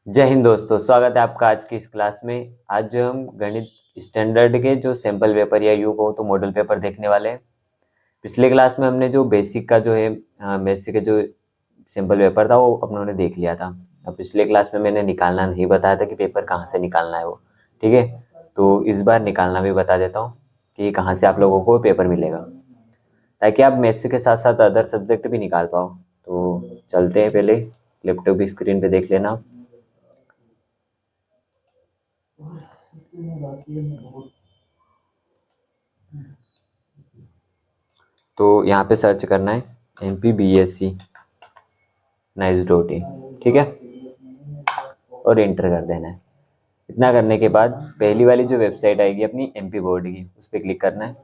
जय हिंद दोस्तों, स्वागत है आपका आज की इस क्लास में। आज जो हम गणित स्टैंडर्ड के जो सैंपल पेपर या यूँ कहो तो मॉडल पेपर देखने वाले हैं। पिछले क्लास में हमने जो बेसिक का जो है बेसिक का जो सैंपल पेपर था वो अपनों ने देख लिया था। अब पिछले क्लास में मैंने निकालना नहीं बताया था कि पेपर कहाँ से निकालना है वो, ठीक है। तो इस बार निकालना भी बता देता हूँ कि कहाँ से आप लोगों को पेपर मिलेगा, ताकि आप मैथ्स के साथ साथ अदर सब्जेक्ट भी निकाल पाओ। तो चलते हैं, पहले लैपटॉप की स्क्रीन पे देख लेना। तो यहाँ पे सर्च करना है MPBSC nice.in, ठीक है, और एंटर कर देना है। इतना करने के बाद पहली वाली जो वेबसाइट आएगी अपनी MP बोर्ड की, उस पर क्लिक करना है,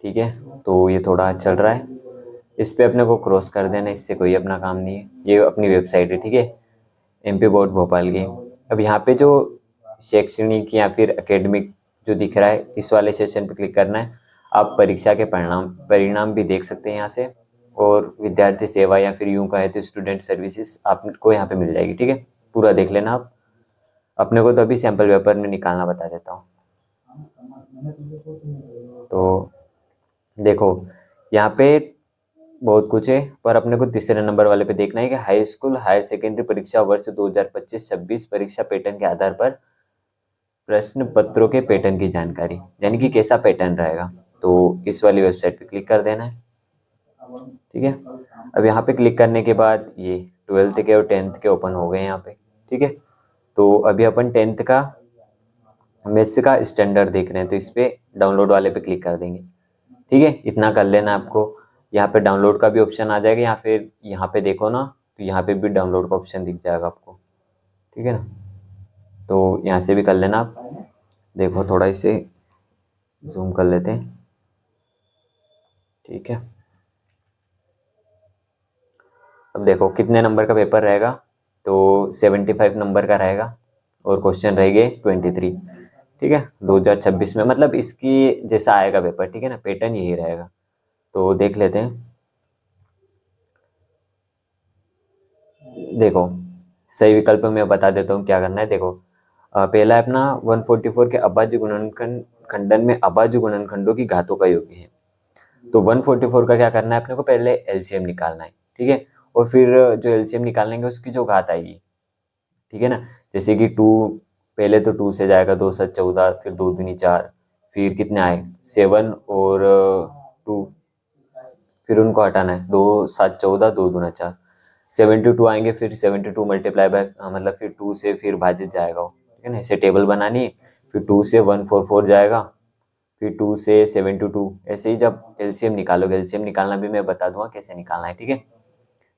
ठीक है। तो ये थोड़ा चल रहा है, इस पे अपने को क्रॉस कर देना, इससे कोई अपना काम नहीं है। ये अपनी वेबसाइट है, ठीक है, MP बोर्ड भोपाल की। अब यहाँ पे जो शैक्षणिक या फिर एकेडमिक जो दिख रहा है, इस वाले सेशन पे क्लिक करना है। आप परीक्षा के परिणाम भी देख सकते हैं यहाँ से, और विद्यार्थी सेवा या फिर यूँ कहे तो स्टूडेंट सर्विसेज आपको यहाँ पे मिल जाएगी, ठीक है। पूरा देख लेना आप। अपने को तो अभी सैंपल पेपर में निकालना बता देता हूँ। तो देखो, यहाँ पे बहुत कुछ है, पर अपने को तीसरे नंबर वाले पे देखना है कि हाई स्कूल हायर सेकेंडरी परीक्षा वर्ष 2025-26 परीक्षा पैटर्न के आधार पर प्रश्न पत्रों के पैटर्न की जानकारी, यानी कि कैसा पैटर्न रहेगा। तो इस वाली वेबसाइट पे क्लिक कर देना है, ठीक है। अब यहाँ पे क्लिक करने के बाद ये 12th के और 10th के ओपन हो गए यहाँ पे, ठीक है। तो अभी अपन 10th का मैथ्स का स्टैंडर्ड देख रहे हैं, तो इस पे डाउनलोड वाले पे क्लिक कर देंगे, ठीक है। इतना कर लेना आपको। यहाँ पे डाउनलोड का भी ऑप्शन आ जाएगा, या फिर यहाँ पे देखो ना, तो यहाँ पे भी डाउनलोड का ऑप्शन दिख जाएगा आपको, ठीक है ना। तो यहाँ से भी कर लेना आप। देखो, थोड़ा इसे जूम कर लेते हैं, ठीक है। अब देखो कितने नंबर का पेपर रहेगा, तो 75 नंबर का रहेगा, और क्वेश्चन रहेंगे 23, ठीक है, 2026 में। मतलब इसकी जैसा आएगा पेपर, ठीक है ना, पैटर्न यही रहेगा। तो देख लेते हैं। देखो, सही विकल्प मैं बता देता हूँ क्या करना है। देखो, पहला है अपना 144 के अभाज्य गुणनखंड खंडन में अभाज्य गुणनखंडों की घातों का योग है। तो 144 का क्या करना है अपने को, पहले एलसीएम निकालना है, ठीक है। और फिर जो एलसीएम निकालेंगे उसकी जो घात आएगी, ठीक है ना। जैसे कि 2, पहले तो 2 से जाएगा, 2 7 14, फिर 2 दूनी 4, फिर कितने आए 7 और 2, फिर उनको हटाना है, 2 7 14, 2 दूना 4, 72 आएंगे। फिर 72 मल्टीप्लाई बाय मतलब फिर 2 से फिर भाजित जाएगा वो, ठीक है ना। ऐसे टेबल बनानी है। फिर 2 से 144 जाएगा, फिर 2 से 72, ऐसे ही जब एलसीएम निकालोगे। एलसीएम निकालना भी मैं बता दूंगा कैसे निकालना है, ठीक है।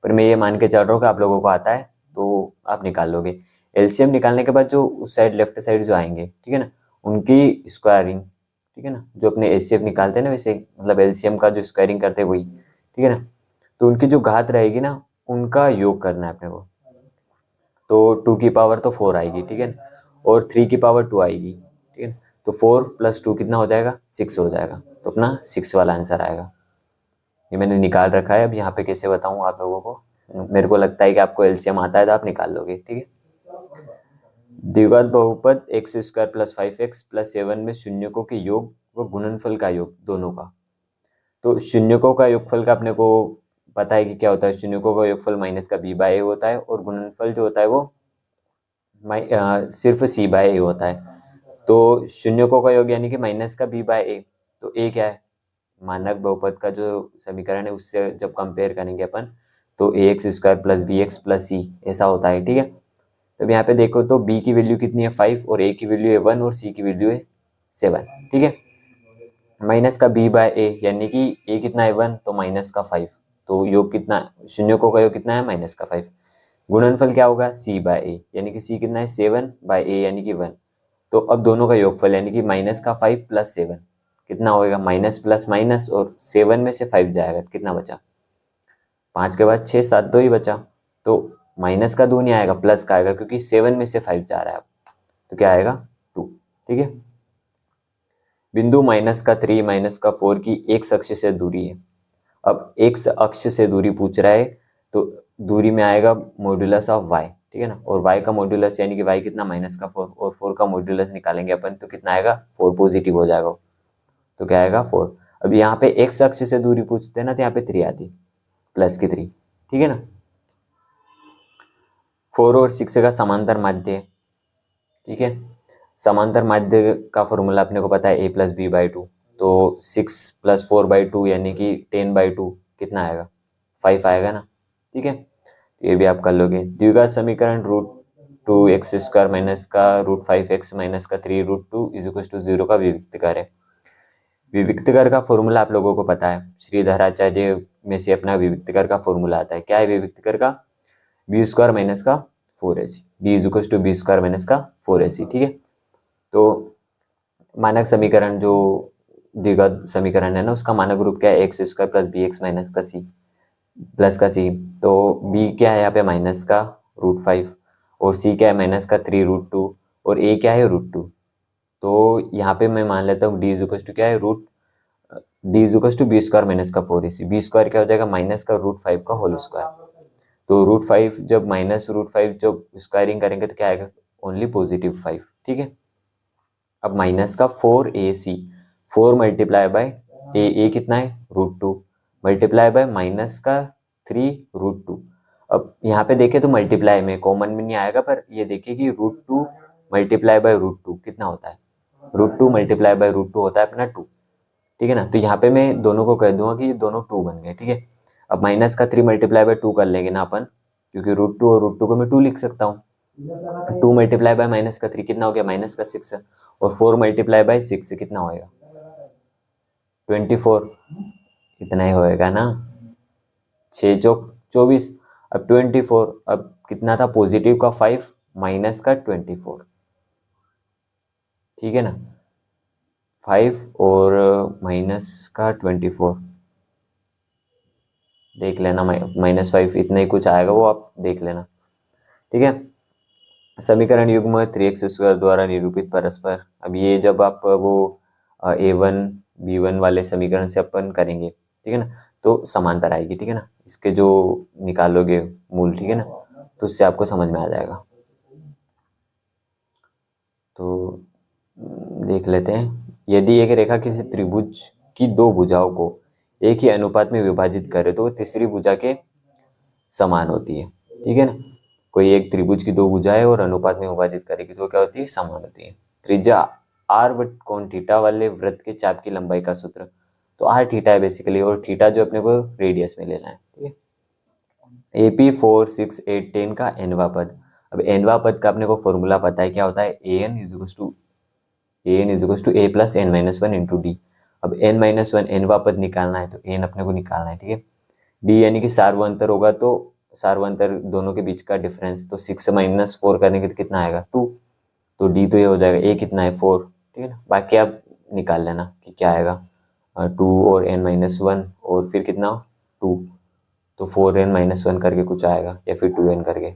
पर मैं ये मान के चल रहा हूँ कि आप लोगों को आता है, तो आप निकाल लोगे। एलसीएम निकालने के बाद जो उस साइड लेफ्ट साइड जो आएंगे, ठीक है ना, उनकी स्क्वायरिंग, ठीक है ना, जो अपने एचसीएफ निकालते हैं ना वैसे, मतलब एलसीएम का जो स्क्वायरिंग करते हैं वही, ठीक है ना। तो उनकी जो घात रहेगी ना, उनका योग करना है अपने को। तो 2 की पावर तो 4 आएगी, ठीक है ना, और 3 की पावर 2 आएगी, ठीक है ना। तो 4 + 2 कितना हो जाएगा, 6 हो जाएगा। तो अपना 6 वाला आंसर आएगा। ये मैंने निकाल रखा है। अब यहाँ पे कैसे बताऊँ आप लोगों को, मेरे को लगता है कि आपको एलसीएम आता है तो आप निकाल लोगे, ठीक है। द्विघात बहुपद x² + 5x + 7 में शून्यकों के योग व गुणनफल का योग दोनों का। तो शून्यकों का योगफल का अपने को पता है कि क्या होता है। शून्यकों का योगफल -b/a होता है, और गुणनफल जो होता है वो सिर्फ c/a होता है। तो शून्यकों का योग यानी कि -b/a। तो a क्या है, मानक बहुपद का जो समीकरण है उससे जब कंपेयर करेंगे अपन, तो ax² + bx + c ऐसा होता है, ठीक है। तो यहाँ पे देखो, तो b की वैल्यू कितनी है 5, और a की वैल्यू है 1, और c की वैल्यू है 7, ठीक है। -b/a यानी कि a कितना है 1, तो -5, तो योग कितना, शून्यकों का योग कितना है -5। गुणनफल क्या होगा c/a, यानी कि c कितना है 7/a यानी कि 1। तो अब दोनों का योगफल यानी कि -5 + 7 कितना होगा, माइनस प्लस माइनस, और 7 में से 5 जाएगा, कितना बचा, 5 के बाद 6 7 2 ही बचा। तो माइनस का 2 नहीं आएगा, प्लस का आएगा, क्योंकि 7 में से 5 जा रहा है। तो क्या आएगा 2, ठीक है। बिंदु -3 -4 की x अक्ष से दूरी है। अब x अक्ष से दूरी पूछ रहा है, तो दूरी में आएगा मॉड्यूलस ऑफ वाई, ठीक है ना, और वाई का मॉड्यूलस यानी कि वाई कितना -4, और 4 का मॉड्यूलस निकालेंगे अपन तो कितना आएगा 4 पॉजिटिव हो जाएगा, तो क्या आएगा 4। अब यहाँ पे एक्स अक्ष से दूरी पूछते हैं ना तो यहाँ पे 3 आती, प्लस की 3, ठीक है ना। 4 और 6 का समांतर माध्य है, ठीक है। समांतर माध्य का फॉर्मूला अपने को पता है a + b/2, तो 6 + 4/2 यानी कि 10/2 कितना आएगा 5 आएगा ना, ठीक है। तो ये भी आप कर लोगे। द्विघात समीकरण √2x² माइनस का √5x माइनस का 3√2 = 0 का विविक्तकर है। विविक्तकर का फॉर्मूला आप लोगों को पता है, श्रीधराचार्य में से अपना विविक्तकर का फॉर्मूला आता है। क्या है विविक्तकर का? b² माइनस का 4ac, d = b² माइनस का 4ac, ठीक है। तो मानक समीकरण जो द्विघात समीकरण है ना, उसका मानक रूप क्या है? x² + bx माइनस का c प्लस का c। तो b क्या है यहाँ पे माइनस का √5, और c क्या है माइनस का 3√2, और a क्या है √2। तो यहाँ पे मैं मान लेता हूँ d = क्या है d = b² माइनस का 4ac। b² क्या हो जाएगा? माइनस का √5 का होल स्क्वायर। तो √5 जब -√5 जब स्क्वायरिंग करेंगे तो क्या आएगा? ओनली +5, ठीक है। अब माइनस का 4ac, 4 मल्टीप्लाई बाय ए कितना है √2 मल्टीप्लाई बाय माइनस का 3√2। अब यहाँ पे देखे तो मल्टीप्लाई में कॉमन में नहीं आएगा, पर ये देखिए कि √2 मल्टीप्लाई बाय √2 कितना होता है? √2 मल्टीप्लाई बाय √2 होता है अपना 2, ठीक है ना। तो यहाँ पे मैं दोनों को कह दूंगा कि ये दोनों 2 बन गए, ठीक है। अब माइनस का 3 मल्टीप्लाई बाय 2 कर लेंगे ना अपन, क्योंकि √2 और √2 को मैं 2 लिख सकता हूँ। 2 मल्टीप्लाई बाय माइनस का 3 कितना हो गया? माइनस का 6, और 4 मल्टीप्लाई बाय 6 कितना होएगा? 24, इतना ही होएगा ना, 6 चौक 24। अब 24, अब कितना था? पॉजिटिव का 5 माइनस का 24, ठीक है ना। 5 और माइनस का 24 देख लेना, -5 इतना ही कुछ आएगा, वो आप देख लेना, ठीक है। समीकरण युग्म 3x² द्वारा निरूपित परस्पर। अब ये जब आप वो a1 b1 वाले समीकरण से अपन करेंगे, ठीक है ना, तो समांतर आएगी, ठीक है ना। इसके जो निकालोगे मूल, ठीक है ना, तो उससे आपको समझ में आ जाएगा। तो देख लेते हैं। यदि एक रेखा किसी त्रिभुज की 2 भुजाओं को एक ही अनुपात में विभाजित करे तो वो तीसरी भुजा के समान होती है, ठीक है ना। कोई एक त्रिभुज की 2 भुजाएं और अनुपात में विभाजित करेगी तो क्या होती है? समान होती है। त्रिज्या r बट कोण थीटा वाले वृत्त के चाप की लंबाई का सूत्र, तो r थीटा है बेसिकली, और थीटा जो अपने को रेडियस में लेना है, ठीक है। AP 4 6 8 10 का nवां पद। अब nवां पद का अपने को फॉर्मूला पता है, क्या होता है? an = a + n - 1 × d। अब n-1 nवां पद निकालना है तो n अपने को निकालना है, ठीक है। d यानी कि सार्वंतर होगा, तो सार्वंतर दोनों के बीच का डिफरेंस, तो 6 - 4 करने के तो कितना आएगा? 2। तो d तो ये हो जाएगा, a कितना है? 4, ठीक है ना। बाकी आप निकाल लेना कि क्या आएगा, 2 और n-1 और फिर कितना 2, तो 4n - 1 करके कुछ आएगा, या फिर 2n करके।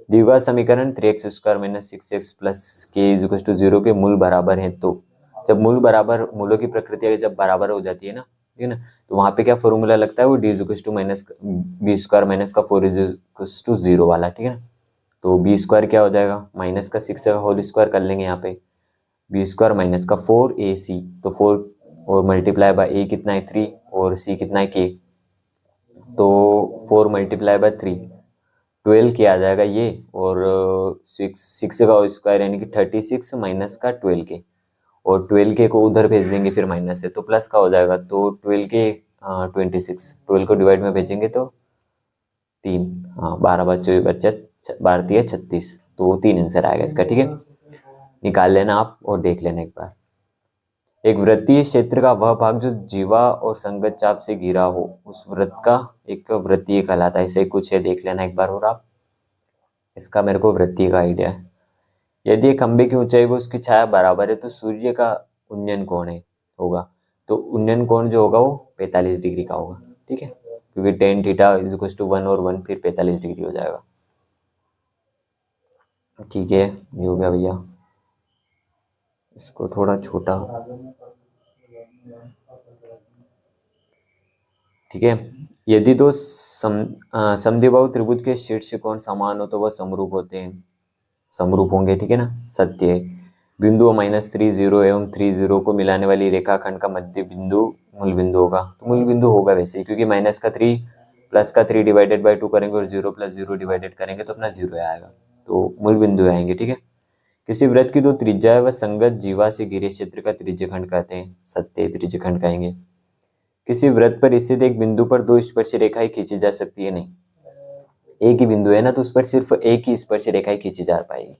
द्विघात समीकरण 3x² - 6x + k = 0 के मूल बराबर हैं, तो जब मूल बराबर, मूलों की प्रकृति जब बराबर हो जाती है ना, ठीक है ना, तो वहां पे क्या फॉर्मूला लगता है? वो d = b² माइनस का 4 = 0 वाला, ठीक है ना। तो b² क्या हो जाएगा? माइनस का 6 का होल स्क्वायर कर लेंगे यहाँ पे, b² माइनस का 4ac, तो 4 और मल्टीप्लाई बाय a कितना है? 3, और c कितना है? k, तो 4 मल्टीप्लाई बाय 3 12 के आ जाएगा ये, और 6 का स्क्वायर यानी कि 36 माइनस का 12 के, और 12 के को उधर भेज देंगे फिर माइनस से, तो प्लस का हो जाएगा। तो 12 के 26, 12 को डिवाइड में भेजेंगे तो 3, हाँ 12 बच्चों बच्चा 12 × 36, तो 3 आंसर आएगा इसका, ठीक है। निकाल लेना आप और देख लेना एक बार। एक वृत्तीय क्षेत्र का वह भाग जो जीवा और संगत चाप से घिरा हो उस वृत्त का एक वृत्तीय कहलाता है। ऐसे कुछ है, देख लेना एक बार और आप। इसका मेरे को वृत्तीय का आइडिया है। यदि एक खंबे की ऊंचाई व उसकी छाया बराबर है तो सूर्य का उन्नयन कोण है होगा, तो उन्नयन कोण जो होगा वो 45 डिग्री का होगा, ठीक है, क्योंकि tan θ = 1 और 1 फिर 45 डिग्री हो जाएगा, ठीक है। ये हो गया भैया, इसको थोड़ा छोटा, ठीक है। यदि दो समद्विबाहु त्रिभुज के शीर्ष कोण समान हो तो वह समरूप होते हैं, समरूप होंगे, ठीक है ना, सत्य है। बिंदु -3 0 एवं 3 0 को मिलाने वाली रेखाखंड का मध्य बिंदु मूल बिंदु होगा। तो मूल बिंदु होगा वैसे ही, क्योंकि -3 +3 डिवाइडेड बाय 2 करेंगे और 0 + 0 डिवाइडेड करेंगे तो अपना 0 आएगा, तो मूल बिंदु आएंगे, ठीक है। किसी वृत्त की दो त्रिज्या व संगत जीवा से घिरे क्षेत्र का त्रिज्यखंड कहते हैं, सत्य त्रिज्यखंड कहेंगे। किसी वृत्त पर स्थित एक बिंदु पर दो स्पर्श रेखाएं खींची जा सकती है, नहीं, एक ही बिंदु है ना, तो उस पर सिर्फ एक ही स्पर्श रेखाएं खींची जा पाएगी,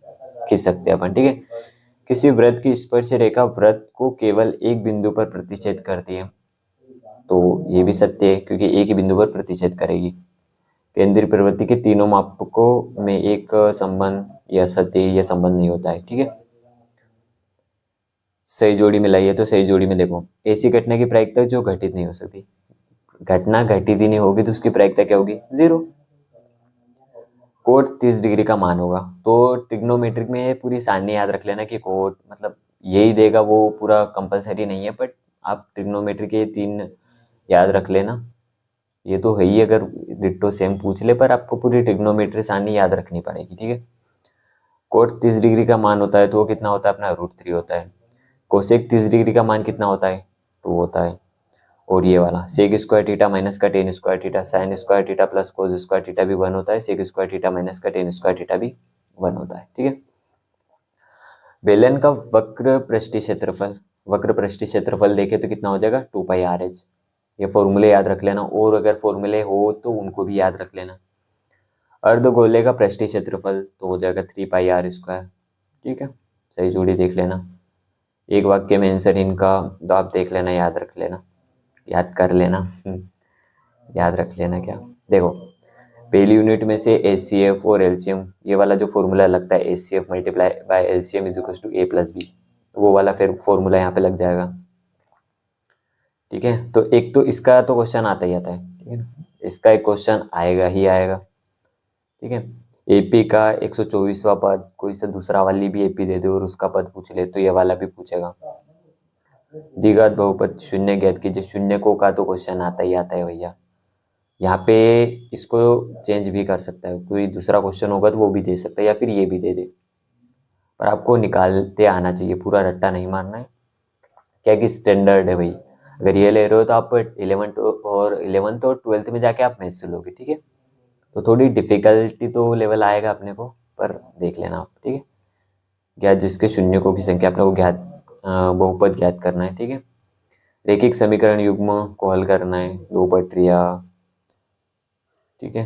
खींच सकते हैं अपन, ठीक है। किसी वृत्त की स्पर्श रेखा वृत्त को केवल एक बिंदु पर प्रतिच्छेद करती है, तो ये भी सत्य है, क्योंकि एक ही बिंदु पर प्रतिच्छेद करेगी। केंद्रीय प्रवृत्ति के तीनों मापकों में एक संबंध या सत्य, यह संबंध नहीं होता है, ठीक है। सही जोड़ी मिलाइए, तो सही जोड़ी में देखो, ऐसी घटना की प्रायिकता जो घटित नहीं हो सकती, घटना घटित ही नहीं होगी तो उसकी प्रायिकता क्या होगी, 0। कोट 30 डिग्री का मान होगा, तो ट्रिग्नोमेट्रिक में पूरी सारणी याद रख लेना कि कोट मतलब यही देगा, वो पूरा कंपलसरी नहीं है, बट आप ट्रिग्नोमेट्रिक के 3 याद रख लेना, ये तो है ही, अगर डिट्टो सेम पूछ ले, पर आपको पूरी ट्रिग्नोमेट्री सारणी याद रखनी पड़ेगी, ठीक है। कोट 30 डिग्री का मान होता है तो वो कितना होता है अपना √3 होता है। कोसेक 30 डिग्री का मान कितना होता है, 2 होता है। और ये वाला सेक स्क्वायर थीटा माइनस का ten square theta sine square theta plus cos square theta भी 1 होता है, सेक स्क्वायर थीटा माइनस का टेन स्क्वायर थीटा भी 1 होता है, ठीक है। बेलन का वक्र पृष्ठीय क्षेत्रफल, वक्र पृष्ठीय क्षेत्रफल देखे तो कितना हो जाएगा 2πr/h, ये फॉर्मूले याद रख लेना, और अगर फॉर्मूले हो तो उनको भी याद रख लेना। अर्धगोले का पृष्ठीय क्षेत्रफल तो हो जाएगा 3πr², ठीक है। सही जोड़ी देख लेना, एक वाक्य में आंसर इनका, तो आप देख लेना, याद रख लेना, याद कर लेना याद रख लेना। क्या देखो, पहली यूनिट में से HCF और एलसीएम, ये वाला जो फॉर्मूला लगता है HCF multiply by LCM is equal to A+B, वो वाला फिर फॉर्मूला यहाँ पे लग जाएगा, ठीक है। तो एक तो इसका तो क्वेश्चन आता ही आता है, ठीक है ना, इसका एक क्वेश्चन आएगा ही आएगा, ठीक है। AP का 124वां पद, कोई सा दूसरा वाली भी AP दे दे और उसका पद पूछ ले तो ये वाला भी पूछेगा। द्विघात बहुपद शून्य ज्ञात कीजिए, शून्य को का तो क्वेश्चन आता ही आता है भैया, यहाँ पे इसको चेंज भी कर सकता है, कोई दूसरा क्वेश्चन होगा तो वो भी दे सकता है, या फिर ये भी दे दे, पर आपको निकालते आना चाहिए, पूरा रट्टा नहीं मारना है, क्या कि स्टैंडर्ड है भाई। अगर ये ले रहे हो तो आप 11th और 12th में जाके आप मैथ्स लोगे, ठीक है, तो थोड़ी डिफिकल्टी तो लेवल आएगा अपने को, पर देख लेना आप, ठीक है। ज्ञात जिसके शून्यकों की संख्या अपने को ज्ञात बहुपद ज्ञात करना है, ठीक है। रैखिक समीकरण युग्म को हल करना है, 2 पटरिया, ठीक है।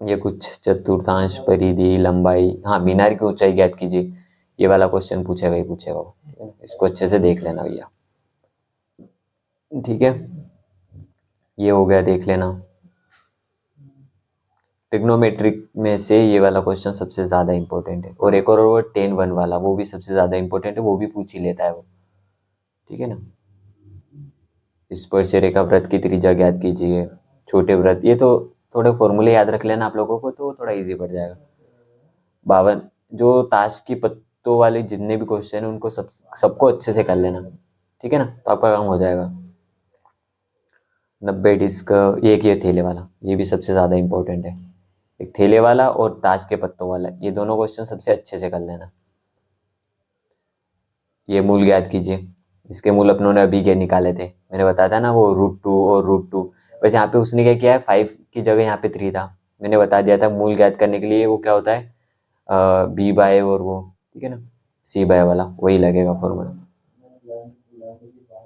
ये कुछ चतुर्थांश परिधि लंबाई, हाँ मीनार की ऊंचाई ज्ञात कीजिए, ये वाला क्वेश्चन पूछेगा ही पूछेगा वो, इसको अच्छे से देख लेना भैया, ठीक है। ये हो गया, देख लेना। ट्रिग्नोमेट्रिक में से ये वाला क्वेश्चन सबसे ज़्यादा इंपॉर्टेंट है, और एक और वो 10(1) वाला, वो भी सबसे ज़्यादा इंपॉर्टेंट है, वो भी पूछ ही लेता है वो, ठीक है ना। स्पर्श रेखा वृत्त की त्रिज्या ज्ञात कीजिए, छोटे वृत्त, ये तो थोड़े फॉर्मूले याद रख लेना आप लोगों को, तो थोड़ा इजी पड़ जाएगा। 52 जो ताश की पत्तों वाले जितने भी क्वेश्चन है उनको सबको अच्छे से कर लेना, ठीक है ना, तो आपका काम हो जाएगा। 90 डिस्क, एक ये थैले वाला, ये भी सबसे ज़्यादा इंपॉर्टेंट है, एक थैले वाला और ताश के पत्तों वाला, ये दोनों क्वेश्चन सबसे अच्छे से कर लेना। ये मूल ज्ञात कीजिए, इसके मूल अपनों ने अभी के निकाले थे, मैंने बताया था ना, वो √2 और √2, बस यहाँ पे उसने क्या किया है, 5 की जगह यहाँ पे 3 था, मैंने बता दिया था मूल ज्ञात करने के लिए वो क्या होता है, B/, और वो, ठीक है ना, C/, वाला वही लगेगा फॉर्मूला।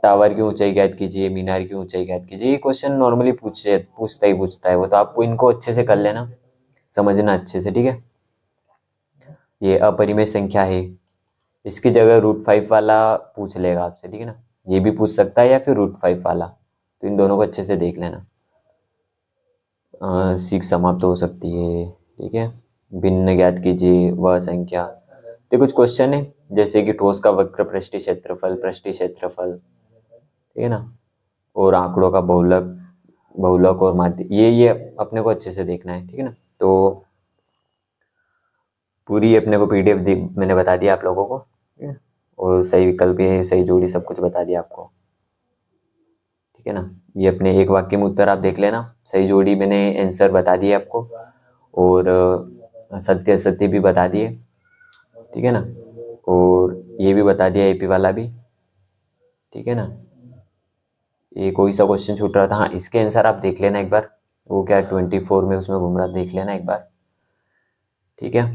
टावर की ऊंचाई ज्ञात कीजिए, मीनार की ऊंचाई ज्ञात कीजिए, ये क्वेश्चन नॉर्मली पूछता है वो, तो आपको इनको अच्छे से कर लेना, समझना अच्छे से, ठीक है। ये अपरिमेय संख्या है, इसकी जगह √5 वाला पूछ लेगा आपसे, ठीक है ना, ये भी पूछ सकता है या फिर √5 वाला, तो इन दोनों को अच्छे से देख लेना। सीख समाप्त हो सकती है, ठीक है। भिन्न ज्ञात कीजिए वह संख्या, तो कुछ क्वेश्चन है जैसे कि ठोस का वक्र पृष्ठीय क्षेत्रफल, ठीक है ना, और आंकड़ों का बहुलक और माध्य, ये अपने को अच्छे से देखना है, ठीक है ना। तो पूरी अपने को PDF मैंने बता दिया आप लोगों को, ठीक है, और सही विकल्प भी है, सही जोड़ी, सब कुछ बता दिया आपको। ठीक है ना। ये अपने एक वाक्य में उत्तर आप देख लेना, सही जोड़ी मैंने आंसर बता दिए आपको, और सत्य असत्य भी बता दिए, ठीक है ना। और ये भी बता दिया एपी वाला भी, ठीक है ना। ये कोई सा क्वेश्चन छूट रहा था, हाँ इसके आंसर आप देख लेना एक बार, वो क्या 24 में उसमें घूम रहा, देख लेना एक बार, ठीक है।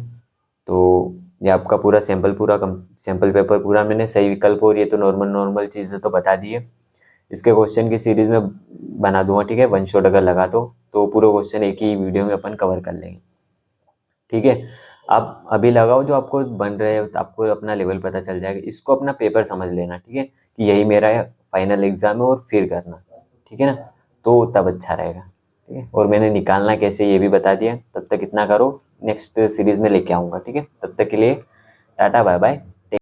तो ये आपका पूरा सैंपल पेपर पूरा मैंने सही विकल्प और ये तो नॉर्मल नॉर्मल चीज़ें तो बता दी है। इसके क्वेश्चन की सीरीज में बना दूंगा, ठीक है, वन शॉट अगर लगा तो पूरे क्वेश्चन एक ही वीडियो में अपन कवर कर लेंगे, ठीक है। आप अभी लगाओ जो आपको बन रहे हो, तो आपको अपना लेवल पता चल जाएगा, इसको अपना पेपर समझ लेना, ठीक है, कि यही मेरा फाइनल एग्जाम है और फिर करना, ठीक है ना। तो तब अच्छा रहेगा, ठीक है। और मैंने निकालना कैसे ये भी बता दिया, तब तक इतना करो, नेक्स्ट सीरीज में लेके आऊँगा, ठीक है। तब तक के लिए टाटा बाय बाय।